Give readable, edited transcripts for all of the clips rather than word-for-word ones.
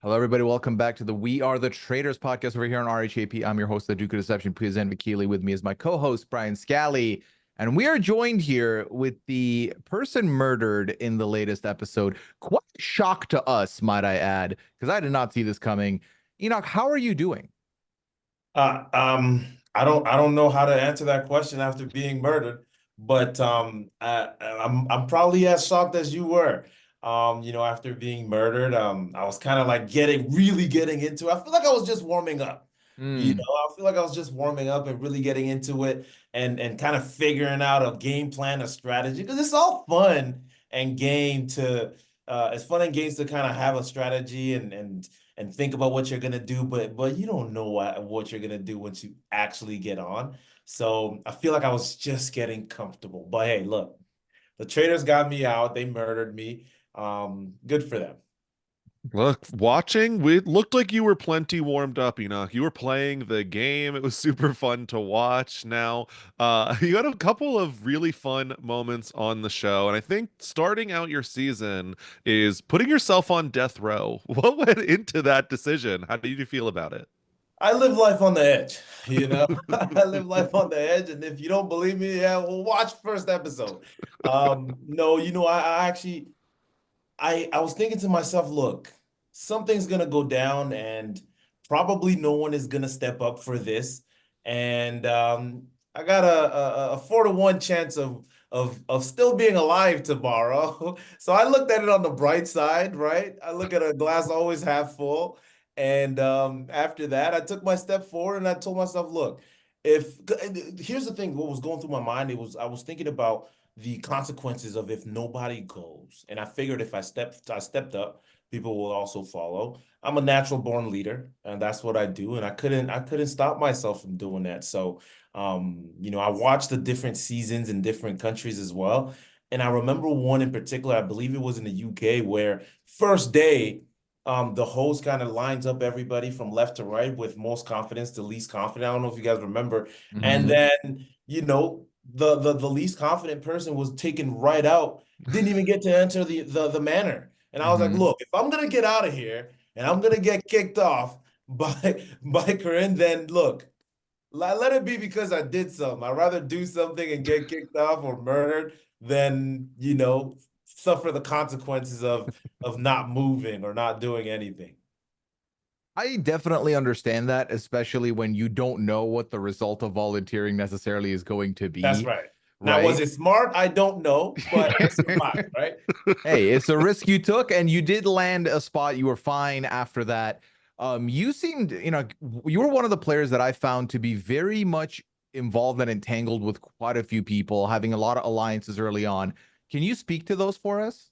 Hello, everybody. Welcome back to the We Are the Traitors podcast over here on RHAP. I'm your host, the Duke of Deception, Pooya Vakili. With me is my co-host, Brian Scally. And we are joined here with the person murdered in the latest episode. Quite a shock to us, might I add, because I did not see this coming. Enoch, how are you doing? Uh, um, I don't know how to answer that question after being murdered, but I'm probably as shocked as you were. After being murdered, I was kind of like really getting into it. I feel like I was just warming up. Hmm. I feel like I was just warming up and really getting into it and kind of figuring out a game plan, a strategy, because it's all fun and game to it's fun and games to kind of have a strategy and think about what you're gonna do, but you don't know what you're gonna do once you actually get on. So I feel like I was just getting comfortable. But hey, look, the traitors got me out. They murdered me. Good for them. Look, watching, it looked like you were plenty warmed up, Enoch. You were playing the game. It was super fun to watch. Now, you had a couple of really fun moments on the show, and I think starting out your season is putting yourself on death row. What went into that decision? How did you feel about it? I live life on the edge, you know. I live life on the edge, and if you don't believe me, yeah, well, watch first episode. No, I actually I was thinking to myself, look, something's gonna go down, and probably no one is gonna step up for this. And I got a 4-to-1 chance of still being alive tomorrow. So I looked at it on the bright side, right? I look at a glass always half full. And after that, I took my step forward and I told myself, look, if here's the thing, what was going through my mind, I was thinking about the consequences of if nobody goes. And I figured if I stepped up, people will also follow. I'm a natural born leader, and that's what I do. And I couldn't stop myself from doing that. So, I watched the different seasons in different countries as well. And I remember one in particular, I believe it was in the UK, where first day, the host kind of lines up everybody from left to right with most confidence to least confident. I don't know if you guys remember. And Hmm. then, the least confident person was taken right out, didn't even get to enter the manor. And I was like, Hmm. look, if I'm gonna get out of here and I'm gonna get kicked off by Corinne, then look, let it be because I did something. I'd rather do something and get kicked off or murdered than, suffer the consequences of not moving or not doing anything. I definitely understand that, especially when you don't know what the result of volunteering necessarily is going to That's be, right. Now, was right? it smart? I don't know, but I survived, right? Hey, it's a risk you took, and you did land a spot. You were fine after that. You seemed, you were one of the players that I found to be very much involved and entangled with quite a few people, having a lot of alliances early on. Can you speak to those for us?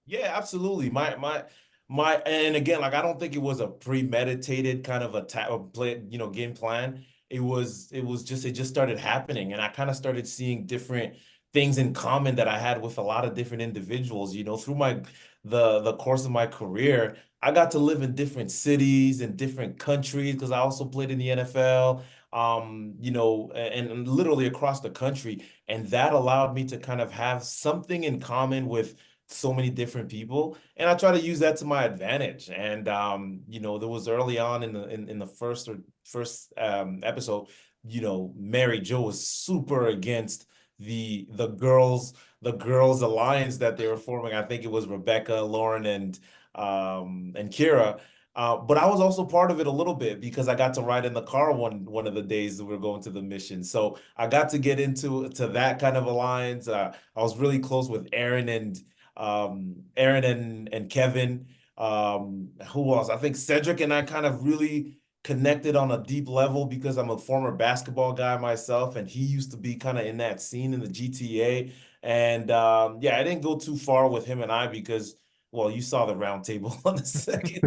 Yeah, absolutely. And again, like I don't think it was a premeditated kind of attack or play, game plan. It just started happening, and I kind of started seeing different things in common that I had with a lot of different individuals. Through the course of my career, I got to live in different cities and different countries because I also played in the NFL. And literally across the country, and that allowed me to kind of have something in common with so many different people, and I try to use that to my advantage. And there was early on in the first episode, Mary Jo was super against the girls alliance that they were forming. I think it was Rebecca, Lauren, and Kira. But I was also part of it a little bit because I got to ride in the car one of the days that we were going to the mission. So I got to get into that kind of alliance. I was really close with Aaron and Kevin. Who else? I think Cedric and I kind of really connected on a deep level because I'm a former basketball guy myself, and he used to be kind of in that scene in the GTA. And yeah, I didn't go too far with him and I because, well, you saw the round table on the second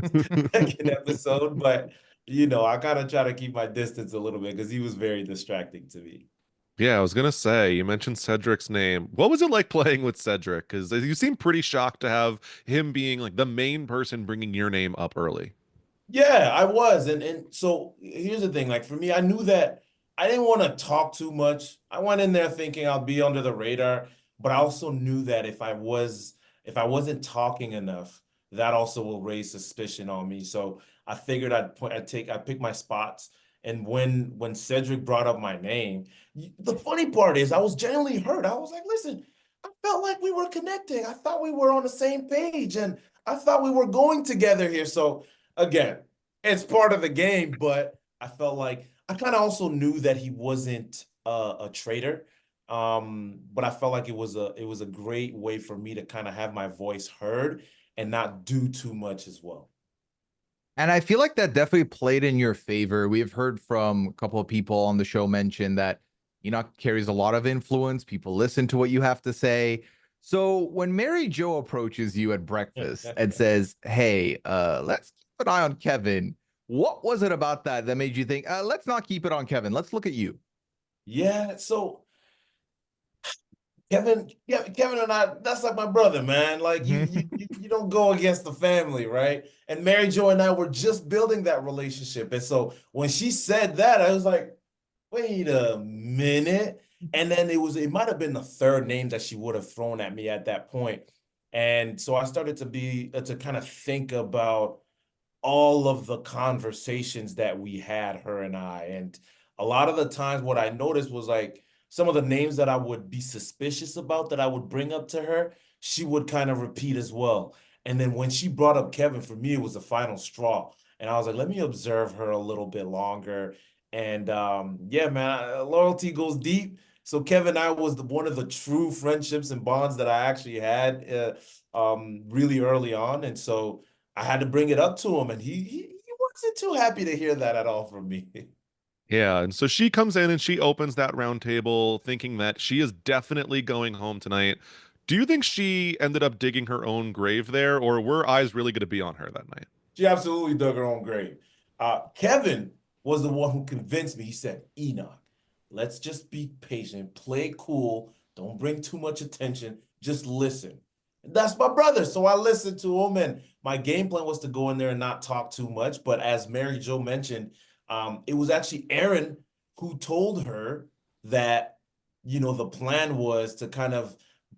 episode, but I gotta try to keep my distance a little bit because he was very distracting to me. Yeah, I was gonna say, you mentioned Cedric's name. What was it like playing with Cedric? Because you seem pretty shocked to have him being like the main person bringing your name up early. Yeah, I was. And so here's the thing, like for me, I knew that I didn't want to talk too much. I went in there thinking I'll be under the radar, but I also knew that if I wasn't talking enough, that also will raise suspicion on me. So I figured I'd pick my spots. And when Cedric brought up my name, the funny part is I was genuinely hurt. I was like, listen, I felt like we were connecting. I thought we were on the same page, and I thought we were going together here. So again, it's part of the game, but I felt like I kind of also knew that he wasn't a traitor. But I felt like it was a great way for me to kind of have my voice heard and not do too much as well. And I feel like that definitely played in your favor. We've heard from a couple of people on the show mention that Enoch carries a lot of influence. People listen to what you have to say. So when Mary Jo approaches you at breakfast and says, "Hey, let's keep an eye on Kevin," what was it about that that made you think, let's not keep it on Kevin. Let's look at you. Yeah, so Kevin and I, that's like my brother, man. Like you don't go against the family, right? And Mary Jo and I were just building that relationship. And so when she said that, I was like, wait a minute. And then it might have been the third name that she would have thrown at me at that point. And so I started to kind of think about all of the conversations that we had, her and I. And a lot of the times, what I noticed was like some of the names that I would be suspicious about that I would bring up to her, she would kind of repeat as well. And then when she brought up Kevin, for me, it was the final straw. And I was like, let me observe her a little bit longer. And yeah, man, loyalty goes deep. So Kevin and I was one of the true friendships and bonds that I actually had really early on. And so I had to bring it up to him, and he wasn't too happy to hear that at all from me. Yeah, and so she comes in and she opens that round table thinking that she is definitely going home tonight. Do you think she ended up digging her own grave there, or were eyes really going to be on her that night? She absolutely dug her own grave. Kevin was the one who convinced me. He said, Enoch, let's just be patient, play cool, don't bring too much attention, just listen. And that's my brother. So I listened to him, and my game plan was to go in there and not talk too much. But as Mary Jo mentioned, it was actually Aaron who told her that, the plan was to kind of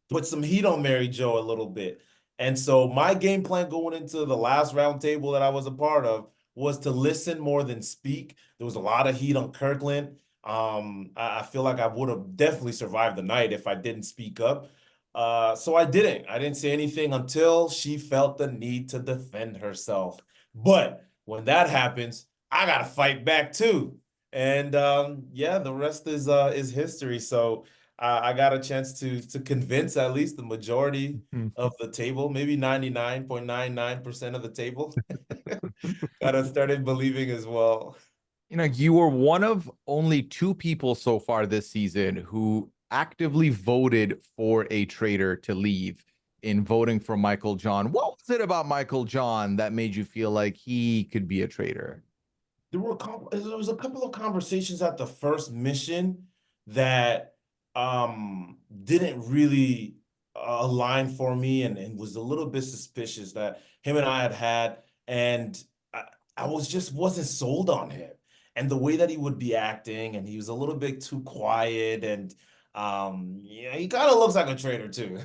put some heat on Mary Jo a little bit. And so my game plan going into the last round table that I was a part of was to listen more than speak. There was a lot of heat on Kirkland. I feel like I would have definitely survived the night if I didn't speak up. So I didn't. I didn't say anything until she felt the need to defend herself. But when that happens, I gotta fight back too. And yeah, the rest is history. So I got a chance to convince at least the majority of the table, maybe 99.99% of the table. Kind of started believing as well. You were one of only two people so far this season who actively voted for a traitor to leave in voting for Michael John. What was it about Michael John that made you feel like he could be a traitor? There was a couple of conversations at the first mission that didn't really align for me, and was a little bit suspicious that him and I had, and I wasn't sold on him and the way that he would be acting, and he was a little bit too quiet, and yeah, he kind of looks like a traitor too.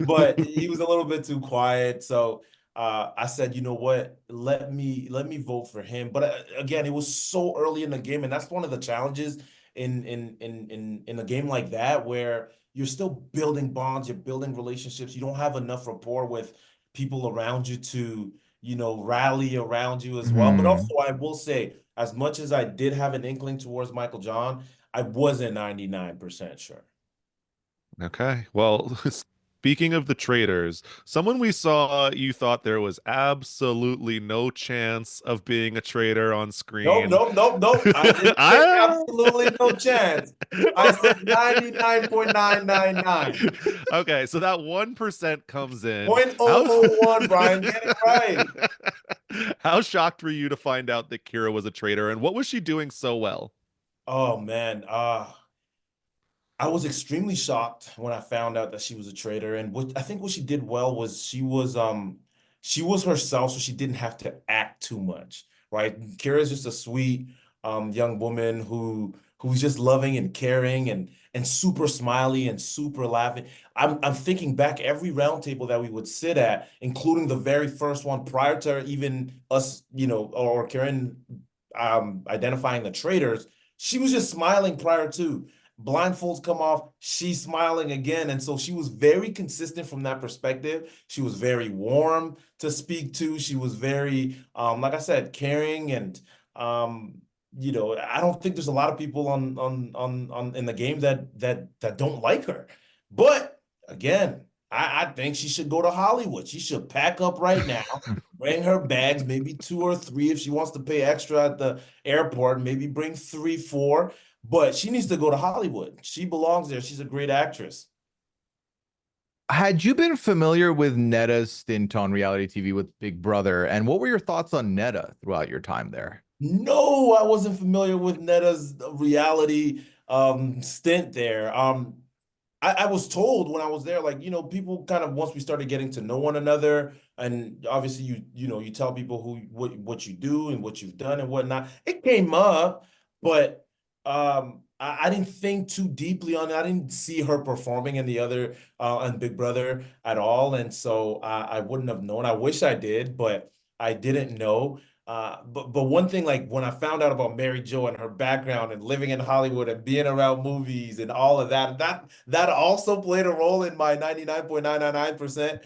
But he was a little bit too quiet. So I said, you know what? Let me vote for him. But again, it was so early in the game, and that's one of the challenges in a game like that, where you're still building bonds, you're building relationships. You don't have enough rapport with people around you to, rally around you as well. But Hmm. also, I will say, as much as I did have an inkling towards Michael John, I wasn't 99% sure. Okay. Well, speaking of the traitors, someone we saw you thought there was absolutely no chance of being a traitor on Nope, screen. nope, nope, nope. I didn't say I absolutely no chance. I said 99.999. Okay, so that 1% comes in. How 0.001, Brian. Get it right. How shocked were you to find out that Kira was a traitor, and what was she doing so well? Oh man. I was extremely shocked when I found out that she was a traitor. And I think what she did well was she was herself, so she didn't have to act too much, right? Kira's just a sweet young woman who's just loving and caring, and super smiley and super laughing. I'm thinking back every round table that we would sit at, including the very first one prior to even us, or Karen identifying the traitors. She was just smiling prior to. Blindfolds come off, she's smiling again. And so she was very consistent from that perspective. She was very warm to speak to. She was very, like I said, caring. And I don't think there's a lot of people on in the game that don't like her. But again, I think she should go to Hollywood. She should pack up right now, bring her bags, maybe 2 or 3 if she wants to pay extra at the airport, maybe bring 3, 4. But she needs to go to Hollywood. She belongs there. She's a great actress. Had you been familiar with Netta's stint on reality TV with Big Brother, and what were your thoughts on Netta throughout your time there? No, I wasn't familiar with Netta's reality stint there. I was told when I was there, like, people kind of, once we started getting to know one another, and obviously you tell people what you do and what you've done and whatnot. It came up, but I didn't think too deeply on it. I didn't see her performing in the other on Big Brother at all, and so I wouldn't have known. I wish I did, but I didn't know. But one thing, like when I found out about Mary Jo and her background and living in Hollywood and being around movies and all of that also played a role in my 99.999%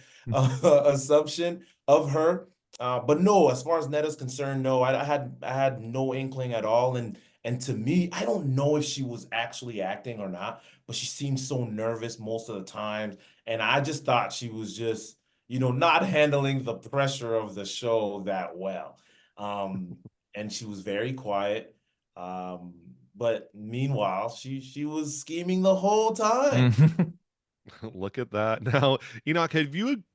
assumption of her. But no, as far as Netta's concerned, no, I had no inkling at all. And to me, I don't know if she was actually acting or not, but she seemed so nervous most of the time. And I just thought she was just, not handling the pressure of the show that well. Um, and she was very quiet. But meanwhile, she was scheming the whole time. Look at that. Now, Enoch,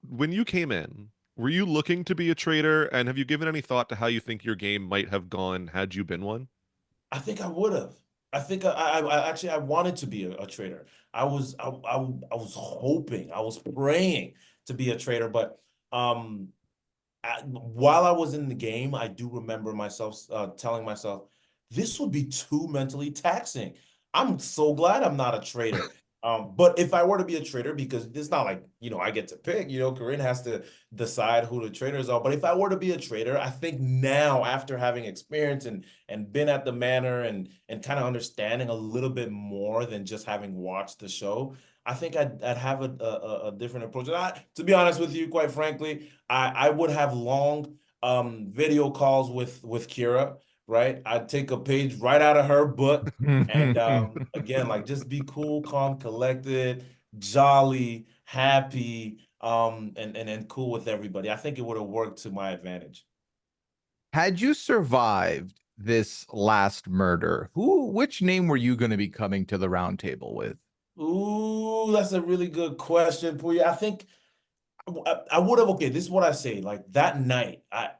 when you came in, were you looking to be a traitor? And have you given any thought to how you think your game might have gone had you been one? I think I would have. I think I actually I wanted to be a trader. I was hoping, I was praying to be a trader, but um while I was in the game, I do remember myself telling myself, this would be too mentally taxing. I'm so glad I'm not a trader. But if I were to be a trader, because it's not like, I get to pick, Corinne has to decide who the traders are. But if I were to be a trader, I think now, after having experience and been at the manor and kind of understanding a little bit more than just having watched the show, I think I'd have a different approach. And to be honest with you, quite frankly, I would have long video calls with Kira, right? I'd take a page right out of her book and again, like just be cool, calm, collected, jolly, happy, and cool with everybody. I think it would have worked to my advantage. Had you survived this last murder, which name were you going to be coming to the round table with? Ooh, that's a really good question, Pooya. I think I would have. Okay, this is what I say. Like that night, I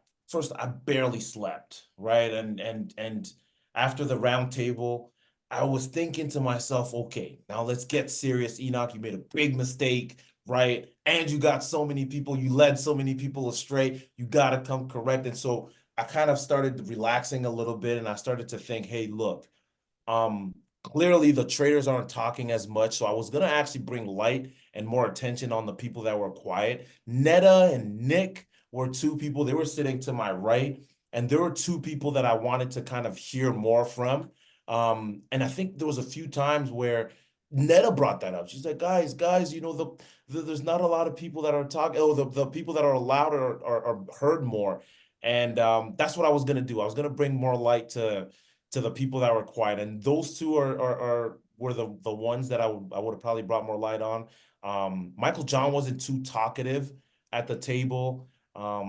barely slept, right? And after the round table, I was thinking to myself, okay, now let's get serious, Enoch. You made a big mistake, right? And you got so many people, you led so many people astray. You got to come correct. And so I kind of started relaxing a little bit, and I started to think, hey, look, um, clearly the traders aren't talking as much, so I was gonna actually bring light and more attention on the people that were quiet. Netta and Nick were two people, they were sitting to my right, and there were two people that I wanted to kind of hear more from. And I think there was a few times where Netta brought that up. She's like, guys, there's not a lot of people that are talking. Oh, the people that are allowed are heard more. And that's what I was gonna do. I was gonna bring more light to the people that were quiet, and those two were the ones that I would have probably brought more light on. Michael John wasn't too talkative at the table. I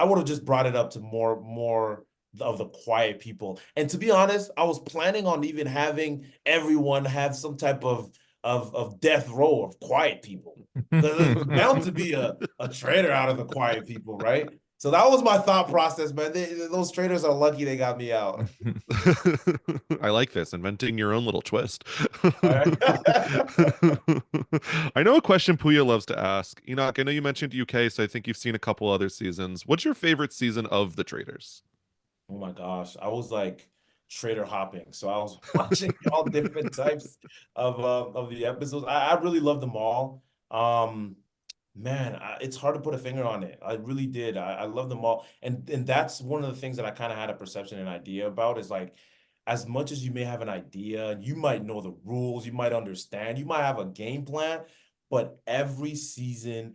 would have just brought it up to more of the quiet people. And to be honest, I was planning on even having everyone have some type of death row of quiet people. There's bound to be a traitor out of the quiet people, right? So that was my thought process, man. Those traders are lucky they got me out. I like this, inventing your own little twist. All right. I know a question Pooya loves to ask. Enoch, I know you mentioned UK, so I think you've seen a couple other seasons. What's your favorite season of The Traitors? Oh my gosh. I was like traitor hopping. So I was watching all different types of the episodes. I really love them all. Man, it's hard to put a finger on it. I really did. I love them all. And that's one of the things that I kind of had a perception and idea about is like, as much as you may have an idea, you might know the rules, you might understand, you might have a game plan, but every season,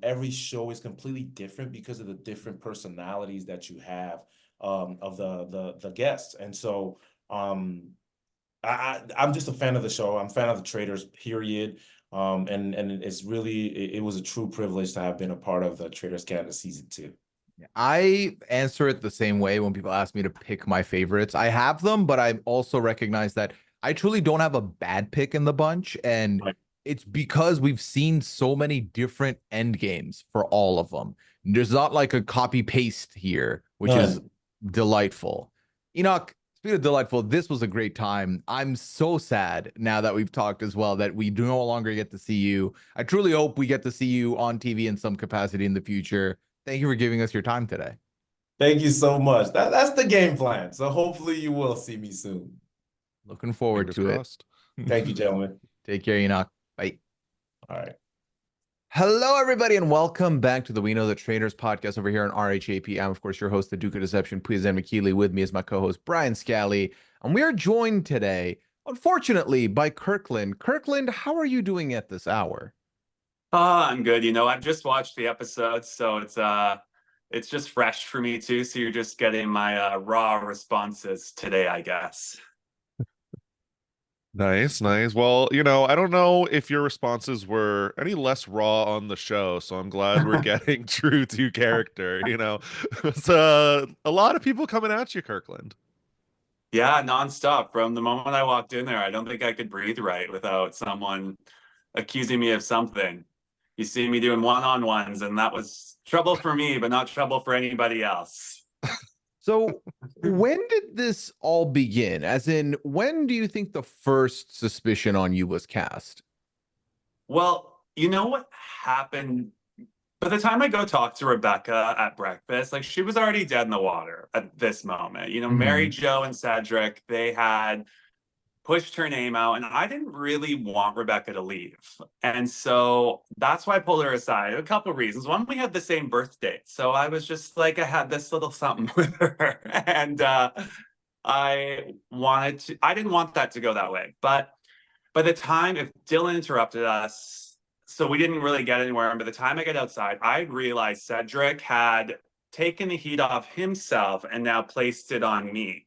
every show is completely different because of the different personalities that you have of the guests. And so I'm just a fan of the show. I'm a fan of the Traitors, period. And it's really it was a true privilege to have been a part of the Traitors Canada season 2. I answer it the same way when people ask me to pick my favorites. I have them, but I also recognize that I truly don't have a bad pick in the bunch. And Right. it's because we've seen so many different end games for all of them. There's not like a copy paste here, which is delightful. Enoch, speaking of delightful, this was a great time. I'm so sad now that we've talked as well that we do no longer get to see you. I truly hope we get to see you on TV in some capacity in the future. Thank you for giving us your time today. Thank you so much. That's the game plan. So hopefully you will see me soon. Looking forward Fingers to crossed. Thank you, gentlemen. it. Take care, Enoch. Bye. All right. Hello, everybody, and welcome back to the We Know the Traitors podcast over here on RHAP. I'm, of course, your host, the Duke of Deception, Pooya McKeely. With me is my co-host, Brian Scally. And we are joined today, unfortunately, by Kirkland. Kirkland, how are you doing at this hour? I'm good. I've just watched the episode, so it's just fresh for me too. So you're just getting my raw responses today, I guess. Nice, nice. Well, I don't know if your responses were any less raw on the show, so I'm glad we're getting true to character. It's a lot of people coming at you, Kirkland. Yeah, nonstop. From the moment I walked in there, I don't think I could breathe right without someone accusing me of something. You see me doing one-on-ones, and that was trouble for me, but not trouble for anybody else. So when did this all begin? As in, when do you think the first suspicion on you was cast? Well, you know what happened? By the time I go talk to Rebecca at breakfast, like she was already dead in the water at this moment. Mary Jo and Cedric, they had pushed her name out, and I didn't really want Rebecca to leave. And so that's why I pulled her aside. A couple of reasons. One, we had the same birth date. So I was just like, I had this little something with her. And I didn't want that to go that way. But by the time, if Dylan interrupted us, so we didn't really get anywhere. And by the time I get outside, I realized Cedric had taken the heat off himself and now placed it on me.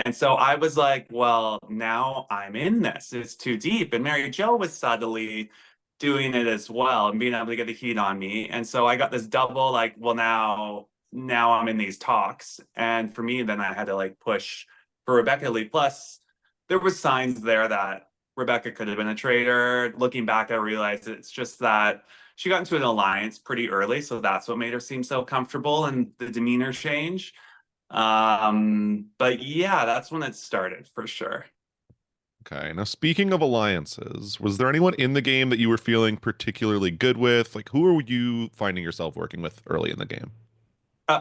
And so I was like, well, now I'm in this. It's too deep. And Mary Jo was subtly doing it as well and being able to get the heat on me. And so I got this double, like, well, now I'm in these talks. And for me, then I had to like push for Rebecca to leave. Plus, there was signs there that Rebecca could have been a traitor. Looking back, I realized it's just that she got into an alliance pretty early. So that's what made her seem so comfortable and the demeanor change. But yeah, that's when it started for sure. Okay. Now, speaking of alliances, was there anyone in the game that you were feeling particularly good with? Like, who are you finding yourself working with early in the game?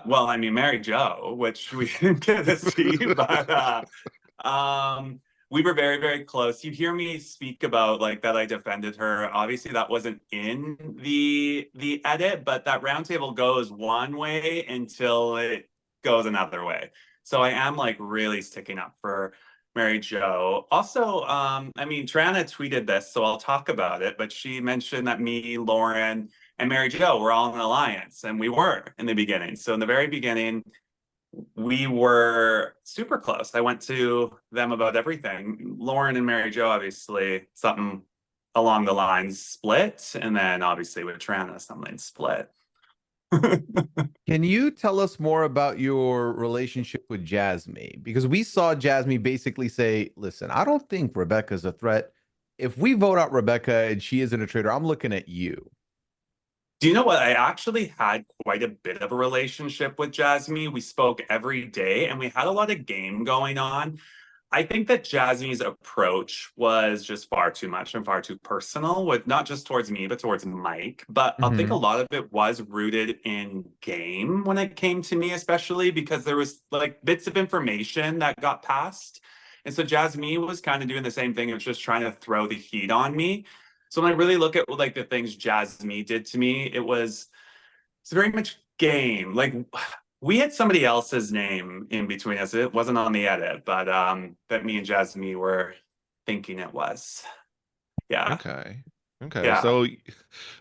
Well, I mean, Mary Jo, which we didn't get to see, but we were very, very close. You hear me speak about like that I defended her. Obviously, that wasn't in the edit, but that roundtable goes one way until it goes another way. So I am like really sticking up for Mary Jo. Also, I mean, Trana tweeted this, so I'll talk about it, but she mentioned that me, Lauren, and Mary Jo were all in an alliance, and we were in the beginning. So in the very beginning, we were super close. I went to them about everything. Lauren and Mary Jo, obviously, something along the lines split, and then obviously with Trana, something split. Can you tell us more about your relationship with Jasmine? Because we saw Jasmine basically say, listen, I don't think Rebecca's a threat. If we vote out Rebecca and she isn't a traitor, I'm looking at you. Do you know what? I actually had quite a bit of a relationship with Jasmine. We spoke every day and we had a lot of game going on. I think that Jasmine's approach was just far too much and far too personal, with not just towards me, but towards Mike. But I think a lot of it was rooted in game when it came to me, especially because there was like bits of information that got passed. And so Jasmine was kind of doing the same thing of just trying to throw the heat on me. So when I really look at like the things Jasmine did to me, it's very much game. Like we had somebody else's name in between us. It wasn't on the edit, but that me and Jasmine were thinking it was. Yeah. Okay. Okay. Yeah. So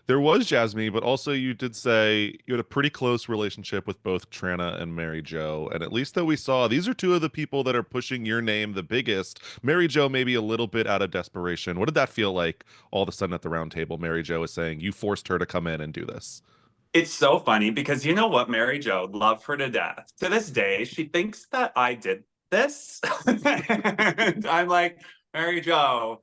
there was Jasmine, but also you did say you had a pretty close relationship with both Trana and Mary Jo. And at least that we saw, these are two of the people that are pushing your name the biggest. Mary Jo maybe a little bit out of desperation. What did that feel like all of a sudden at the round table? Mary Jo is saying you forced her to come in and do this. It's so funny because you know what, Mary Jo, love her to death. To this day, she thinks that I did this. And I'm like, Mary Jo,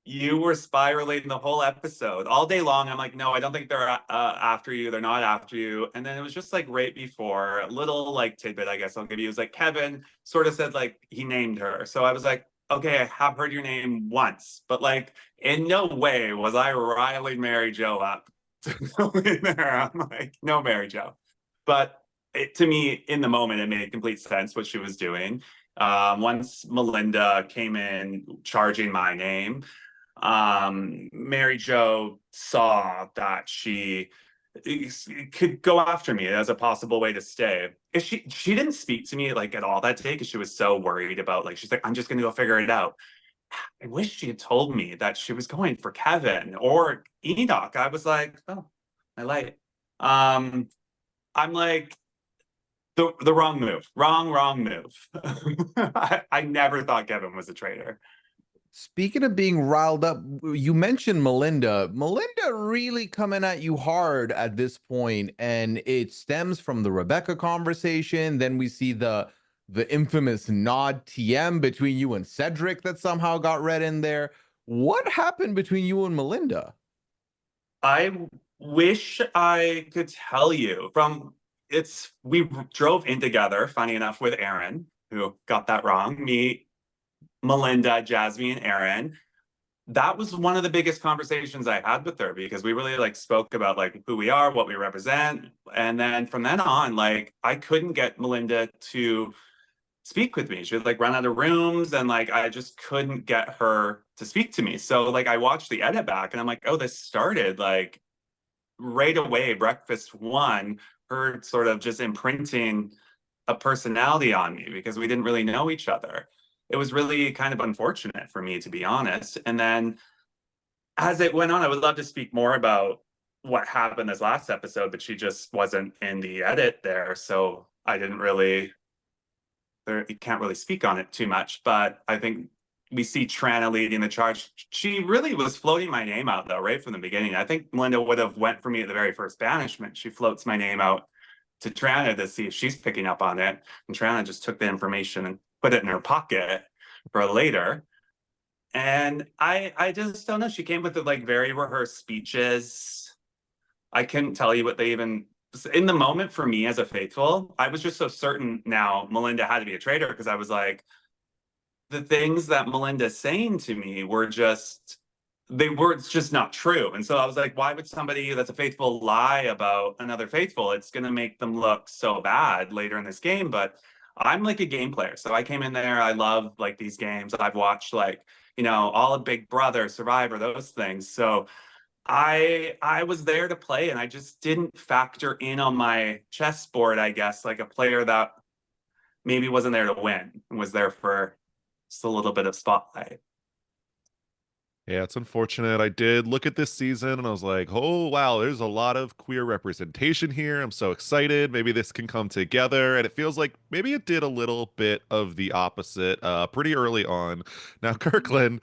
you were spiraling the whole episode all day long. I'm like, no, I don't think they're after you. They're not after you. And then it was just like right before, a little like tidbit, I guess I'll give you. It was like Kevin sort of said like he named her. So I was like, okay, I have heard your name once, but like in no way was I riling Mary Jo up to go in there. I'm like, no, Mary Jo. But to me, in the moment, it made complete sense what she was doing. Once Melinda came in charging my name, Mary Jo saw that she could go after me as a possible way to stay. If she didn't speak to me like at all that day because she was so worried about like she's like, I'm just gonna go figure it out. I wish she had told me that she was going for Kevin or Enoch. I was like, oh, I lied. I'm like the wrong move. Wrong move. I never thought Kevin was a traitor. Speaking of being riled up, you mentioned Melinda. Melinda really coming at you hard at this point, and it stems from the Rebecca conversation. Then we see the infamous nod TM between you and Cedric that somehow got read in there. What happened between you and Melinda? I wish I could tell you. We drove in together, funny enough, with Aaron, who got that wrong. Me, Melinda, Jasmine, and Aaron. That was one of the biggest conversations I had with her because we really like spoke about like who we are, what we represent. And then from then on, like I couldn't get Melinda to speak with me. She would like run out of rooms and like I just couldn't get her to speak to me. So like I watched the edit back and I'm like, oh, this started like right away, breakfast one, her sort of just imprinting a personality on me because we didn't really know each other. It was really kind of unfortunate for me, to be honest. And then as it went on, I would love to speak more about what happened this last episode, but she just wasn't in the edit there. So I didn't really, you can't really speak on it too much. But I think we see Trana leading the charge. She really was floating my name out though, right from the beginning. I think Melinda would have went for me at the very first banishment. She floats my name out to Trana to see if she's picking up on it. And Trana just took the information and put it in her pocket for later. And I just don't know. She came with the like very rehearsed speeches. I couldn't tell you what they even, in the moment for me as a faithful, I was just so certain now Melinda had to be a traitor because I was like, the things that Melinda's saying to me were just, it's just not true. And so I was like, why would somebody that's a faithful lie about another faithful? It's going to make them look so bad later in this game. But I'm like a game player. So I came in there. I love like these games. I've watched like, you know, all of Big Brother, Survivor, those things. So I was there to play and I just didn't factor in on my chessboard, I guess, like a player that maybe wasn't there to win and was there for just a little bit of spotlight. Yeah, it's unfortunate. I did look at this season and I was like, oh, wow, there's a lot of queer representation here. I'm so excited. Maybe this can come together. And it feels like maybe it did a little bit of the opposite pretty early on. Now, Kirkland,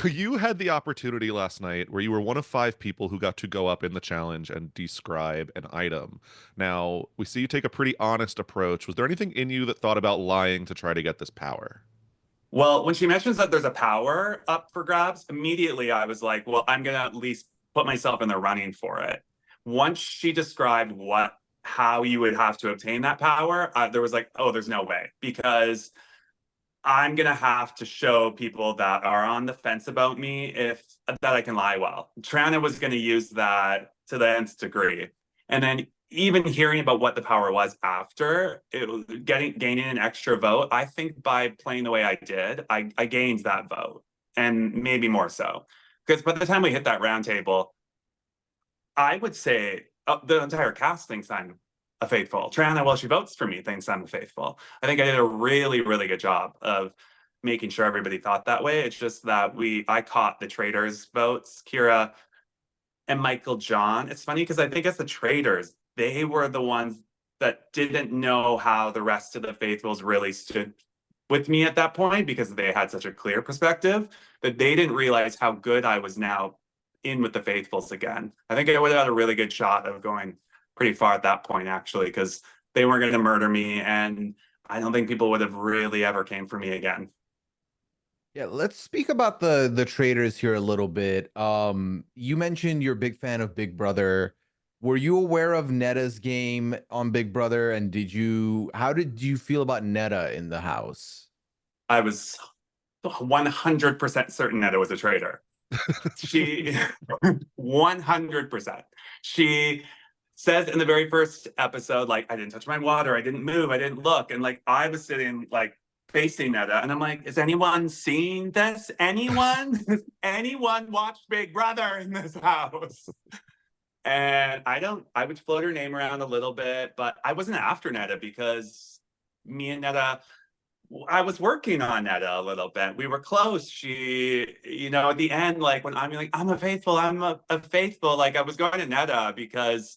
you had the opportunity last night where you were one of 5 people who got to go up in the challenge and describe an item. Now, we see you take a pretty honest approach. Was there anything in you that thought about lying to try to get this power? Well, when she mentions that there's a power up for grabs, immediately I was like, well, I'm going to at least put myself in the running for it. Once she described how you would have to obtain that power, there was like, oh, there's no way. Because I'm gonna have to show people that are on the fence about me that I can lie well. Trana was gonna use that to the nth degree. And then even hearing about what the power was after it was gaining an extra vote, I think by playing the way I did, I gained that vote, and maybe more so. Because by the time we hit that round table, I would say the entire cast thinks I'm a faithful. Trana, well, she votes for me, thinks I'm a faithful. I think I did a really, really good job of making sure everybody thought that way. It's just that I caught the traitors votes, Kira and Michael John. It's funny because I think as the traitors, they were the ones that didn't know how the rest of the faithfuls really stood with me at that point, because they had such a clear perspective that they didn't realize how good I was now in with the faithfuls again. I think I would have had a really good shot of going pretty far at that point, actually, because they weren't going to murder me, and I don't think people would have really ever came for me again. Yeah, let's speak about the traitors here a little bit. You mentioned you're a big fan of Big Brother. Were you aware of Netta's game on Big Brother, and how did you feel about Netta in the house? I was 100% certain that it was a traitor. She 100%. She says in the very first episode, like, I didn't touch my water, I didn't move, I didn't look. And like, I was sitting like facing Netta, and I'm like, is anyone seeing this? Anyone? Has anyone watched Big Brother in this house? And I would float her name around a little bit, but I wasn't after Netta because me and Netta, I was working on Netta a little bit. We were close. She, at the end, like when I'm like, I'm a faithful, like I was going to Netta because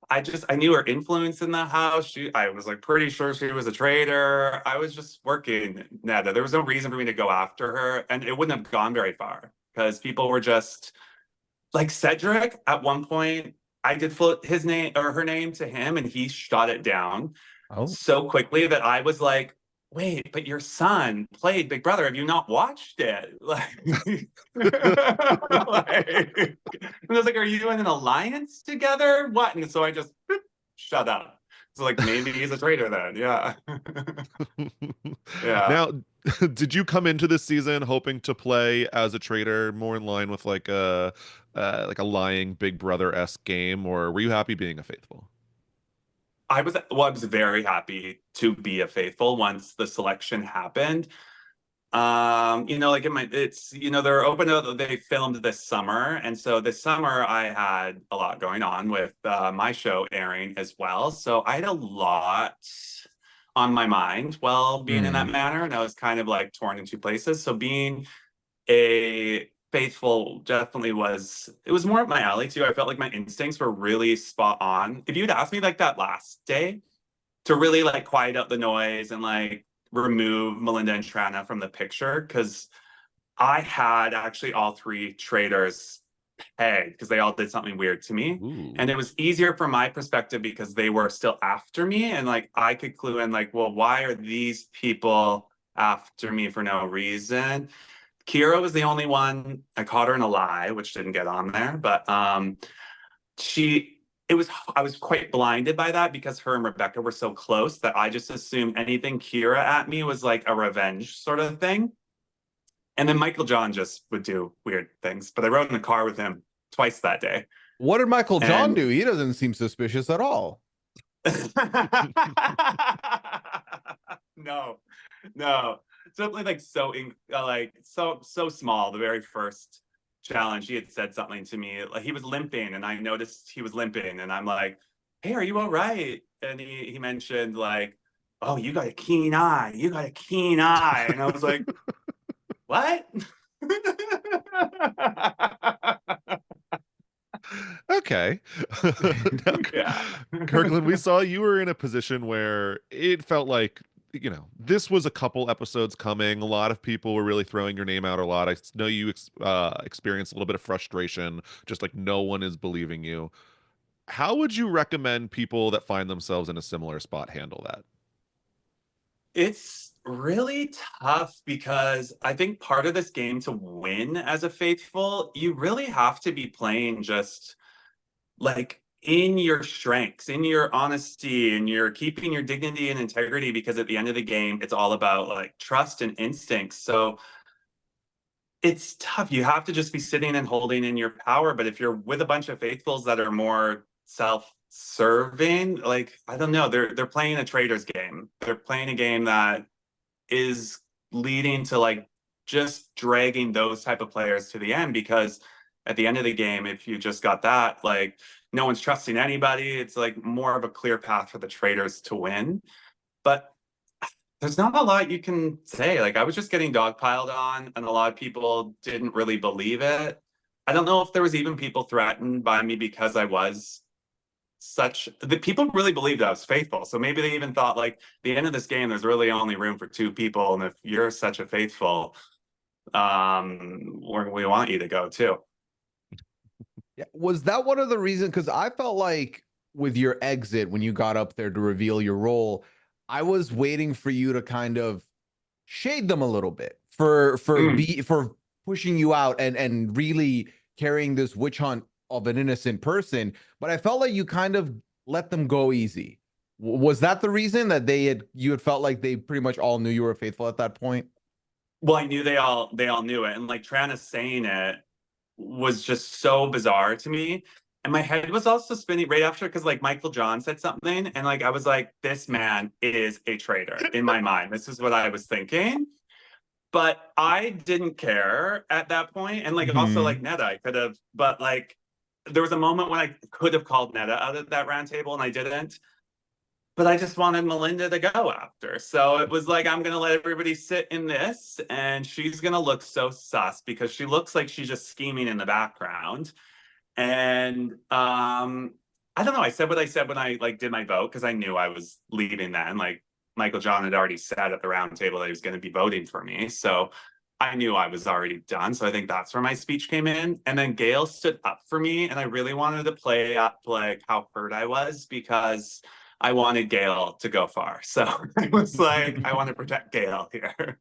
I knew her influence in the house. I was like pretty sure she was a traitor. I was just working Netta. There was no reason for me to go after her, and it wouldn't have gone very far because people were just like Cedric. At one point, I did float his name or her name to him, and he shot it down so quickly that I was like, wait, but your son played Big Brother. Have you not watched it? And I was like, are you in an alliance together? What? And so I just shut up. So like, maybe he's a traitor then. Yeah. Yeah. Now, did you come into this season hoping to play as a traitor, more in line with like a lying Big Brother-esque game, or were you happy being a faithful? I was very happy to be a faithful once the selection happened. Like they're open. They filmed this summer, and so this summer I had a lot going on with my show airing as well. So I had a lot on my mind while being in that manner, and I was kind of like torn in two places. So being a faithful definitely was more up my alley too. I felt like my instincts were really spot on. If you'd asked me like that last day to really like quiet out the noise and like remove Melinda and Trana from the picture, because I had actually all three traitors pegged because they all did something weird to me. Ooh. And it was easier from my perspective because they were still after me, and like I could clue in like, well, why are these people after me for no reason? Kira was the only one. I caught her in a lie, which didn't get on there, but I was quite blinded by that because her and Rebecca were so close that I just assumed anything Kira at me was like a revenge sort of thing. And then Michael John just would do weird things, but I rode in the car with him twice that day. What did Michael John do? He doesn't seem suspicious at all. No. Something like so small. The very first challenge, he had said something to me. Like he was limping, and I noticed he was limping, and I'm like, "Hey, are you all right?" And he mentioned like, "Oh, you got a keen eye. You got a keen eye." And I was like, "What?" Okay. Now, Yeah. Kirkland, we saw you were in a position where it felt like, this was a couple episodes coming. A lot of people were really throwing your name out a lot. I know you experienced a little bit of frustration, just like no one is believing you. How would you recommend people that find themselves in a similar spot handle that? It's really tough because I think part of this game to win as a faithful, you really have to be playing just like in your strengths, in your honesty, and you're keeping your dignity and integrity, because at the end of the game, it's all about like trust and instincts. So it's tough. You have to just be sitting and holding in your power. But if you're with a bunch of faithfuls that are more self-serving, like, I don't know, they're playing a traitors game. They're playing a game that is leading to like just dragging those type of players to the end, because at the end of the game, if you just got that, like, no one's trusting anybody. It's like more of a clear path for the traitors to win. But there's not a lot you can say. Like, I was just getting dogpiled on, and a lot of people didn't really believe it. I don't know if there was even people threatened by me because I was the people really believed I was faithful. So maybe they even thought, like, the end of this game, there's really only room for 2 people, and if you're such a faithful, we want you to go too. Yeah. Was that one of the reasons? Because I felt like with your exit, when you got up there to reveal your role, I was waiting for you to kind of shade them a little bit for pushing you out and really carrying this witch hunt of an innocent person. But I felt like you kind of let them go easy. Was that the reason that you had felt like they pretty much all knew you were faithful at that point? Well, I knew they all knew it, and like Trana saying it was just so bizarre to me. And my head was also spinning right after, because like Michael John said something, and like I was like, this man is a traitor in my mind. This is what I was thinking. But I didn't care at that point. And like also like Netta, I could have, but like there was a moment when I could have called Netta out of that round table and I didn't. But I just wanted Melinda to go after. So it was like, I'm going to let everybody sit in this, and she's going to look so sus because she looks like she's just scheming in the background. And I don't know. I said what I said when I like did my vote, because I knew I was leaving then. Like, Michael John had already said at the round table that he was going to be voting for me. So I knew I was already done. So I think that's where my speech came in. And then Gail stood up for me, and I really wanted to play up like how hurt I was, because I wanted Gail to go far. So I was like, I want to protect Gail here.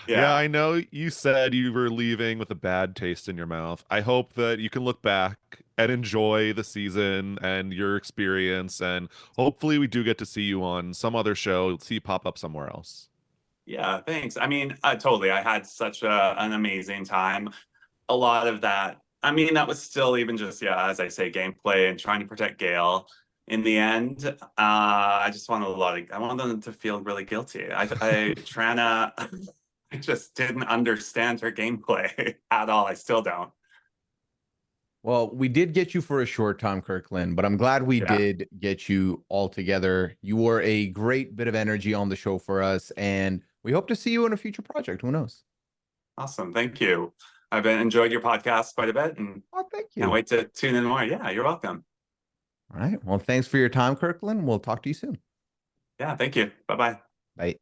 Yeah, I know you said you were leaving with a bad taste in your mouth. I hope that you can look back and enjoy the season and your experience, and hopefully we do get to see you on some other show, see you pop up somewhere else. Yeah, thanks. I mean, totally. I had such an amazing time. A lot of that, I mean, that was still even just, yeah, as I say, gameplay and trying to protect Gail. In the end, I just wanted I wanted them to feel really guilty. Trana, I just didn't understand her gameplay at all. I still don't. Well, we did get you for a short time, Kirkland, but I'm glad we did get you all together. You were a great bit of energy on the show for us, and we hope to see you in a future project. Who knows? Awesome. Thank you. I've enjoyed your podcast quite a bit, and thank you. Can't wait to tune in more. Yeah, you're welcome. All right. Well, thanks for your time, Kirkland. We'll talk to you soon. Yeah, thank you. Bye-bye. Bye.